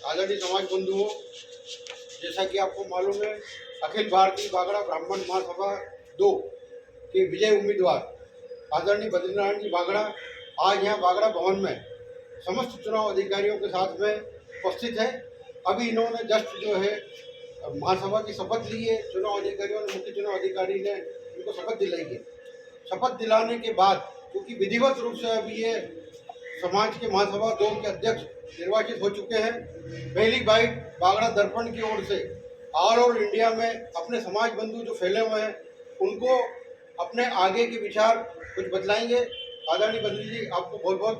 आदरणीय समाज बंधुओं, जैसा कि आपको मालूम है, अखिल भारतीय बागड़ा ब्राह्मण महासभा 2 के विजय उम्मीदवार आदरणीय बद्रीनारायण जी बागड़ा आज यहाँ बागड़ा भवन में समस्त चुनाव अधिकारियों के साथ में उपस्थित है। अभी इन्होंने जस्ट जो है महासभा की शपथ ली है। चुनाव अधिकारियों ने, मुख्य चुनाव अधिकारी ने इनको शपथ दिलाई है। शपथ दिलाने के बाद, क्योंकि विधिवत रूप से अभी ये समाज के महासभा 2 के अध्यक्ष निर्वाचित हो चुके हैं, पहली बाइट बागड़ा दर्पण की ओर से ऑल ओवर इंडिया में अपने समाज बंधु जो फैले हुए हैं उनको अपने आगे के विचार कुछ बतलाएंगे। आदरणीय बद्री जी, आपको बहुत बहुत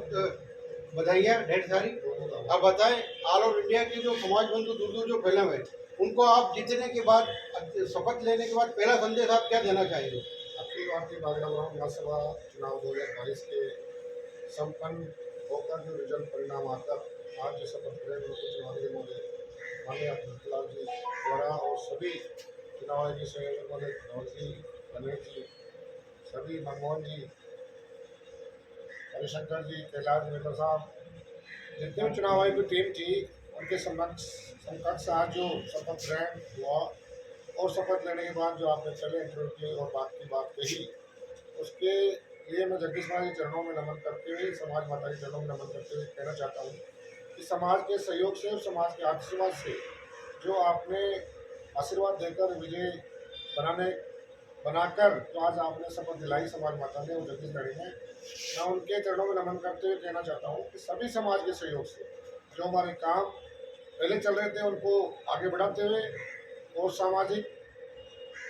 बधाइयाँ ढेर सारी। आप बताएं, ऑल ओवर इंडिया के जो समाज बंधु दूर दूर जो फैले हुए हैं उनको आप जीतने के बाद, शपथ लेने के बाद पहला संदेश आप क्या देना चाहेंगे? अखिल भारतीय बागड़ा ब्राह्मण महासभा चुनाव 2022 के संपन्न होकर जो रिजल्ट परिणाम आकर आज जो शपथ ग्रहण मुख्य चुनाव अधिकारी महोदय माननीय अब्दुल जी द्वारा और सभी चुनाव आयोग के संयोजक महोदय धनौर जी, गणेश जी, सभी मनमोहन जी, हरिशंकर जी, कैलाश मेहता साहब, जितने भी चुनाव आयोग की टीम थी उनके समकक्ष आज जो शपथ ग्रहण हुआ और शपथ लेने के बाद जो आपने पहले इंटरव्यू की और बात की बात कही, उसके लिए मैं जगदीश महाराज के चरणों में नमन करते हुए, समाज माता के चरणों में नमन करते हुए कहना चाहता हूँ कि समाज के सहयोग से और समाज के आशीर्वाद से जो आपने आशीर्वाद देकर विजय बनाकर जो आज आपने शपथ दिलाई समाज माता ने और जगदीश गाड़ी ने, मैं उनके चरणों में नमन करते हुए कहना चाहता हूँ कि सभी समाज के सहयोग से जो हमारे काम पहले चल रहे थे उनको आगे बढ़ाते हुए और सामाजिक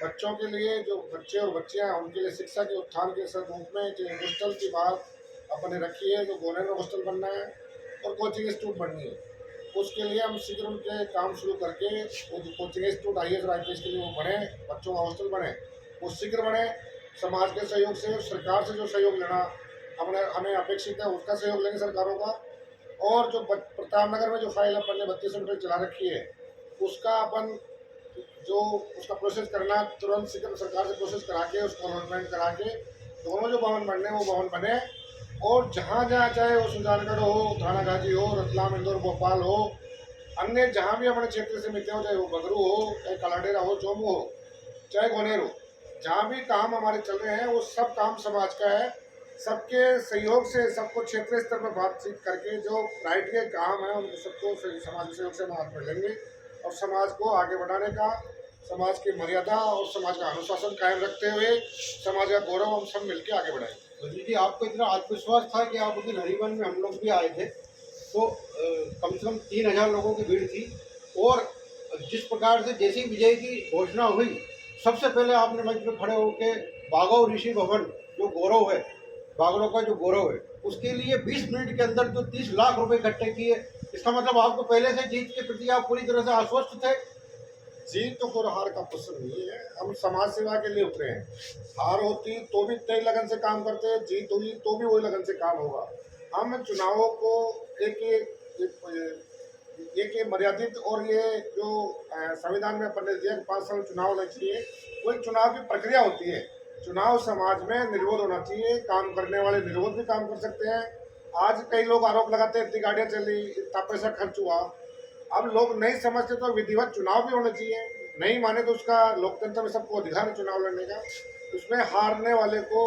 बच्चों के लिए, जो बच्चे और बच्चियां हैं उनके लिए शिक्षा के उत्थान के रूप में जो हॉस्टल की बात अपने रखी है, जो गोने में हॉस्टल बनना है और कोचिंग इंस्टीट्यूट बननी है, उसके लिए हम शीघ्र उनके काम शुरू करके वो कोचिंग इंस्टीट्यूट IAS और IPS के लिए वो बने, बच्चों का हॉस्टल बने, वो शीघ्र बने। समाज के सहयोग से, सरकार से जो सहयोग लेना हमें अपेक्षित है उसका सहयोग लेंगे सरकारों का। और जो प्रताप नगर में जो फाइल अपन ने 32 मीटर चला रखी है उसका अपन जो उसका प्रोसेस करना, तुरंत सरकार से प्रोसेस करा के उसको अलॉटमेंट करा के दोनों जो भवन बनने वो भवन बने। और जहाँ जहाँ चाहे वो सुजानगढ़ हो, थानागाजी हो, रतलाम, इंदौर, भोपाल हो, अन्य जहाँ भी अपने क्षेत्र से मिलते हो, चाहे वो बगरू हो, चाहे कलाडेरा हो, चोमू हो, चाहे गोनेर हो, जहाँ भी काम हमारे चल रहे हैं वो सब काम समाज का है। सबके सहयोग से, सबको क्षेत्रीय स्तर पर बातचीत करके जो राइट के काम है उनको सबको समाज के सहयोग से हम हाथ में लेंगे और समाज को आगे बढ़ाने का, समाज की मर्यादा और समाज का अनुशासन कायम रखते हुए समाज का गौरव हम सब मिलकर आगे बढ़ाएंगे। बद्री जी, आपको इतना आत्मविश्वास था कि आप उस दिन हरिवन में, हम लोग भी आए थे तो कम से कम 3000 लोगों की भीड़ थी और जिस प्रकार से जैसी विजय की घोषणा हुई, सबसे पहले आपने मंच पे खड़े होकर बागौ ऋषि भवन जो गौरव है, बागड़ों का जो गौरव है, उसके लिए 20 मिनट के अंदर जो 30 लाख रुपए इकट्ठे किए, इसका मतलब आपको पहले से जीत के प्रति आप पूरी तरह से आश्वस्त थे। जीत तो और हार का प्रश्न नहीं है, हम समाज सेवा के लिए उतरे हैं। हार होती तो भी तय लगन से काम करते हैं, जीत हुई तो भी वही लगन से काम होगा। हम चुनावों को एक मर्यादित और ये जो संविधान में अपन ने दिया 5 साल चुनाव होना चाहिए, वो एक चुनाव की प्रक्रिया होती है। चुनाव समाज में निर्विरोध होना चाहिए, काम करने वाले निर्विरोध भी काम कर सकते हैं। आज कई लोग आरोप लगाते हैं इतनी गाड़ियाँ चली, इतना पैसा खर्च हुआ। अब लोग नहीं समझते तो विधिवत चुनाव भी होने चाहिए, नहीं माने तो उसका लोकतंत्र में सबको अधिकार है चुनाव लड़ने का। उसमें हारने वाले को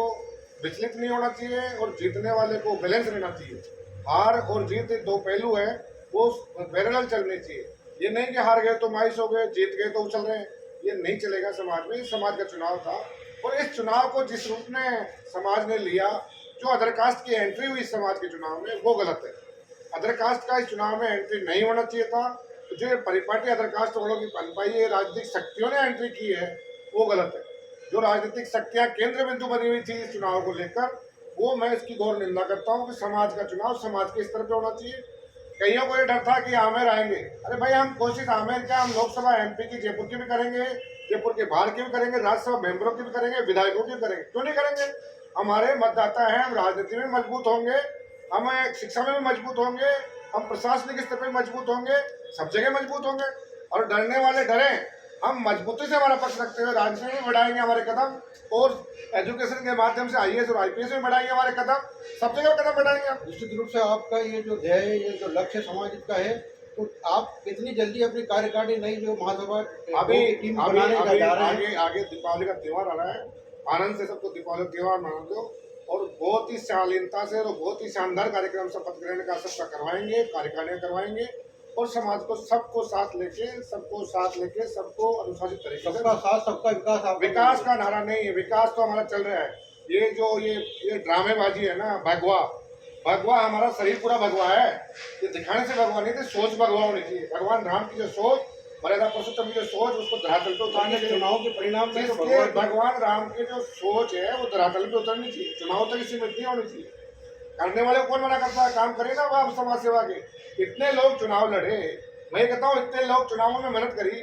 विचलित नहीं होना चाहिए और जीतने वाले को बैलेंस रहना चाहिए। हार और जीत दो पहलू है, वो पैरेलल चलने चाहिए। ये नहीं कि हार गए तो मायूस हो गए, जीत गए तो उछल रहे हैं, ये नहीं चलेगा समाज में। समाज का चुनाव था और इस चुनाव को जिस रूप में समाज ने लिया, जो अदर कास्ट की एंट्री हुई समाज के चुनाव में, वो गलत है। अदर कास्ट का इस चुनाव में एंट्री नहीं होना चाहिए था। तो जो परिपाटी अदर कास्ट वालों की पनपाई है, राजनीतिक शक्तियों ने एंट्री की है, वो गलत है। जो राजनीतिक शक्तियां केंद्र बिंदु बनी हुई थी इस चुनाव को लेकर, वो मैं इसकी घोर निंदा करता हूँ कि समाज का चुनाव समाज के स्तर पर होना चाहिए। कईयों को ये डर था कि आमेर आएंगे, अरे भाई हम कोशिश आमेर क्या, हम लोकसभा MP की जयपुर की भी करेंगे, जयपुर के बाहर की भी करेंगे, राज्यसभा मेंबरों की भी करेंगे, विधायकों की भी करेंगे, क्यों नहीं करेंगे? हमारे मतदाता हैं, हम राजनीति में मजबूत होंगे, हम शिक्षा में भी मजबूत होंगे, हम प्रशासनिक स्तर पर मजबूत होंगे, सब जगह मजबूत होंगे। और डरने वाले डरें, हम मजबूती से हमारा पक्ष रखते हुए राजनीति में बढ़ाएंगे हमारे कदम, और एजुकेशन के माध्यम से IAS और IPS में बढ़ाएंगे हमारे कदम, सब जगह कदम बढ़ाएंगे। निश्चित रूप से आपका ये जो ध्येय, ये जो लक्ष्य समाज का है, तो आप कितनी जल्दी अपनी कार्यकारिणी नई जो महासभा अभी की टीम अभी बनाने का अभी जा रहे हैं? आगे आगे दीपावली का त्योहार आ रहा है। आनंद से सबको दीपावली का त्योहार मना दो और बहुत ही शालीनता से और बहुत ही शानदार कार्यक्रम शपथ ग्रहण का सबका करवाएंगे, कार्यकारिणी करवाएंगे और समाज को सबको साथ लेके सबको अनुशासित तरीके से। सबका साथ सबका विकास। आप विकास का नारा नहीं है, विकास तो हमारा चल रहा है। ये जो ये ड्रामेबाजी है ना, भगवा भगवा हमारा शरीर पूरा भगवा है। ये दिखाने से भगवा नहीं थे, सोच भगवा होनी चाहिए। भगवान राम की जो सोच, मर्यादा पुरुषोत्तम की जो सोच, उसको धरातल पे उतारने के लिए चुनाव के परिणाम में तो जिसके भगवान राम की जो सोच है वो धरातल पे उतरनी चाहिए। चुनाव तक सीमित नहीं होनी चाहिए। करने वाले को कौन मना करता है? काम करे ना आप समाज सेवा के। इतने लोग चुनाव लड़े, मैं कहता हूँ इतने लोग चुनावों में मेहनत करी।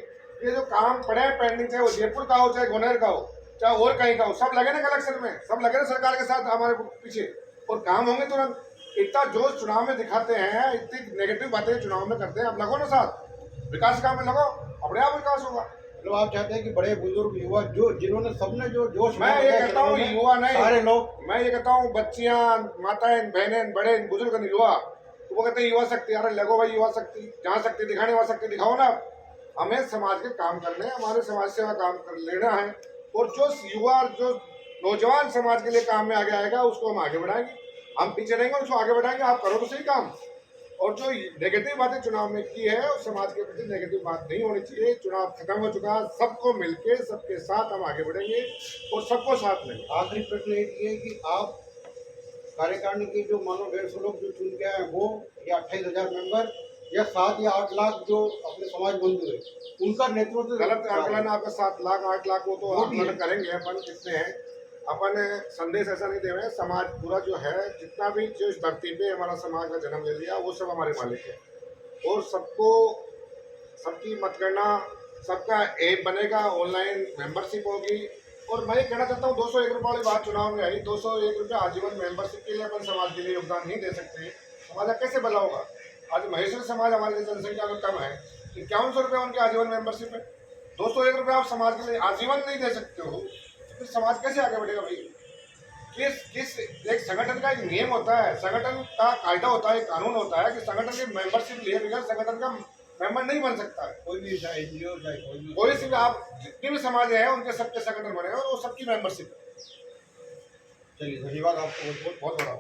ये जो काम पड़े हैं पेंडिंग, चाहे वो जयपुर का हो, चाहे गोनेर का हो, चाहे और कहीं का हो, सब लगे ना कलेक्शन में, सब लगे ना सरकार के साथ हमारे पीछे, और काम होंगे तुरंत। इतना जोश चुनाव में दिखाते हैं, इतनी नेगेटिव बातें चुनाव में करते हैं। अब लगो ना साथ, विकास काम में लगो, अपने आप विकास होगा। मतलब आप चाहते हैं कि बड़े बुजुर्ग युवा जो जिन्होंने सबने जो जोश मैं ये कहता हूँ युवा नहीं, सारे लोग, मैं ये कहता हूँ बच्चियां, माताएं, बहनें, बड़े बुजुर्ग, युवा, तो वो कहते हैं युवा शक्ति। अरे लगो भाई युवा शक्ति, जहाँ शक्ति दिखाने वहाँ शक्ति दिखाओ ना। हमें समाज के काम करने, हमारे समाज सेवा काम कर लेना है, और जो युवा, जो नौजवान समाज के लिए काम में आगे आएगा उसको हम आगे बढ़ाएंगे। हम पीछे रहेंगे, उसको आगे बढ़ाएंगे। आप करो तो सही काम। और जो नेगेटिव बातें चुनाव में की है, और समाज के प्रति नेगेटिव बात नहीं होनी चाहिए। चुनाव खत्म हो चुका, सबको मिलके सबके साथ हम आगे बढ़ेंगे और सबको साथ लेंगे। आखिरी प्रश्न ये है कि आप कार्यकारिणी के जो मानो 150 लोग जो चुन के आए हैं वो, या 28,000 मेंबर, या 7 या 8 लाख जो अपने समाज बंधु है, उनका नेतृत्व गलत आकलन आपका 7 लाख 8 लाख, वो तो आकलन करेंगे अपन कितने हैं। अपन संदेश ऐसा नहीं दे रहे हैं। समाज पूरा जो है, जितना भी जो इस धरती पे हमारा समाज का जन्म ले लिया, वो सब हमारे मालिक है। और सबको, सबकी मतगणना, सबका ऐप बनेगा, ऑनलाइन मेंबरशिप होगी। और मैं ये कहना चाहता हूँ, 201 रुपये वाली बात चुनाव में आई। 201 रुपये आजीवन मेंबरशिप के लिए अपन समाज के लिए योगदान नहीं दे सकते। समाज का कैसे भला होगा? आज महेश्वरी समाज हमारी जनसंख्या में कम है, 5100 रुपये उनकी आजीवन मेंबरशिप है। 201 रुपये आप समाज के लिए आजीवन नहीं दे सकते हो, फिर समाज कैसे आगे बढ़ेगा भाई? किस एक संगठन का एक नियम होता है, संगठन का कायदा होता है, कानून होता है कि संगठन की मेंबरशिप लिए बगैर संगठन का मेंबर नहीं बन सकता है। कोई भी चाहे एनजीओ चाहे कोई सी भी, आप जितनी भी समाज है उनके सबके संगठन बने और वो सबकी मेंबरशिप है। चलिए धन्यवाद आपको बहुत बहुत। बहुत बड़ा